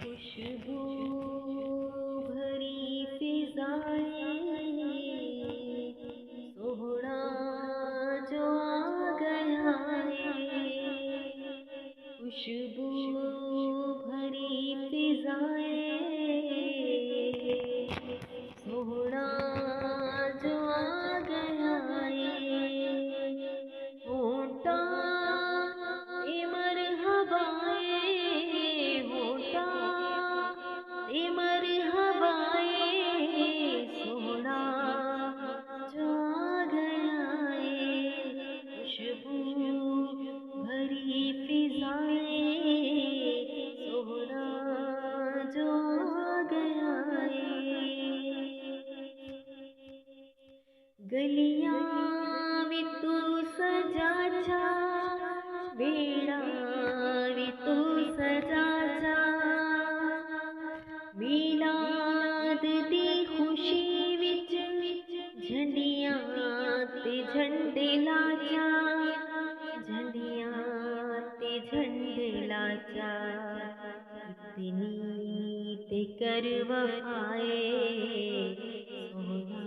خوشبو بھری فضائیں، سوہنا جو آ گیا ہے۔ خوشبو بھری فضائیں، سوہنا جو آ گیا ہے۔ ہوٹا اے مرحبائے، ہوٹا اے مرحبائے، سوہنا جو آ گیا ہے۔ خوشبو بھری فضائیں، سوہنا جو آ گیا ہے۔ گلیاں وی تو سجا جا، بیڑا وی تو سجا جا، میلاد دی خوشی وچ جھنڈیاں تے جھنڈے لا جا، جھنڈیاں تے جھنڈے لا جا۔ اتنی تے کر وفائے، سوہنا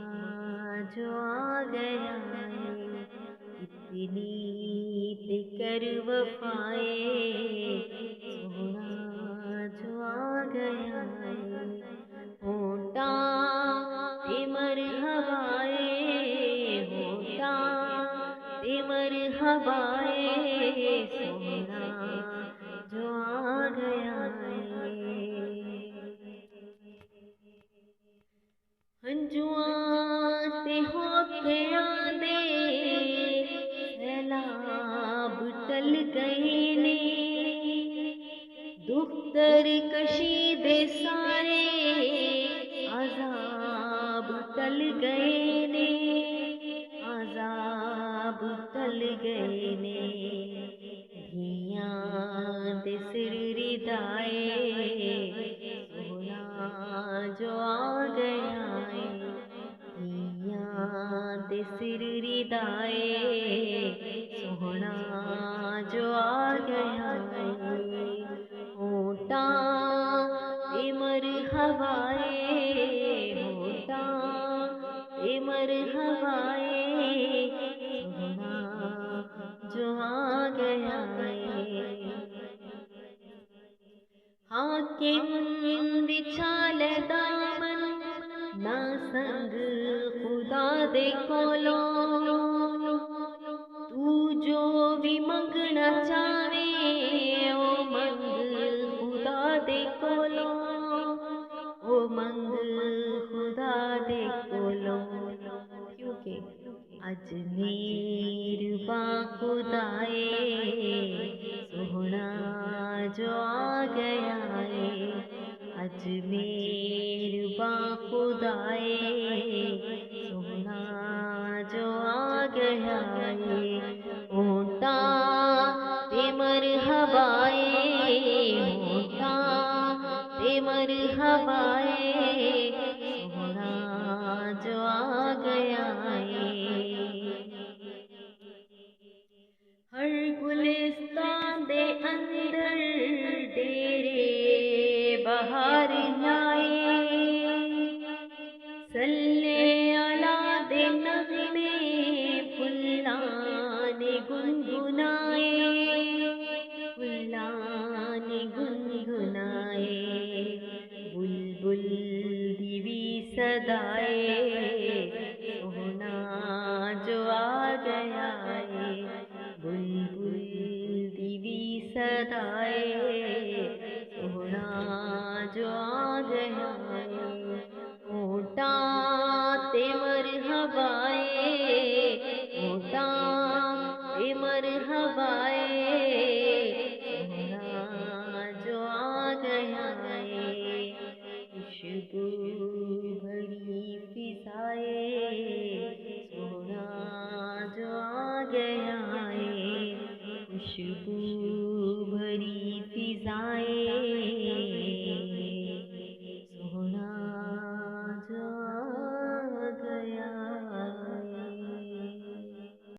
جو آ گیا ہے۔ اتنی تے کر وفائے، سوہنا جو آ گیا ہے۔ ہوٹا تے مرحبائے، ہوٹا تے مرحبائے، سوہنا جو آ گیا ہے۔ ہنجواں تے ہوکیاں دے سیلاب ٹل گئے نے، دختر کشی دے سارے عذاب ٹل گئے نے، عذاب ٹل گئے نے۔ دھیاں دے سر ردائے، سوہنا جو آ گیا ہے۔ دھیاں دے سر ردائے، سوہنا جو آ گیا ہے۔ ہوٹا تے مرحبائے، ہوٹا تے مرحبائے، سوہنا جو آ گیا ہے۔ حاکم بچھا لے دامن نہ سنگ خدا دے کولوں، تو جو بھی منگنا چاہے او منگ خدا دے کولوں، او منگ خدا دے کولوں۔ کیونکہ اج مہرباں خدائے، سوہنا جو آ گیا ہے۔ اج مہرباں خدائے، سوہنا جو آ گیا ہے۔ ہوٹا تے مرحبائے، ہوٹا تے مرحبائے، سوہنا جو آ گیا ہے۔ ہر گلستان دے اندر ڈیرے بہار لائے، صلی اللہ دے نغمے پھلاں نے گنگنائے، پھلاں نے گنگنائے۔ بلبل دی وی صدائے، سوہنا جو آ گیا ہے۔ بلبل دی وی صدائے، سوہنا جو آ گیا ہے۔ ہوٹا تے مرحبائے، ہوٹا تے مرحبائے،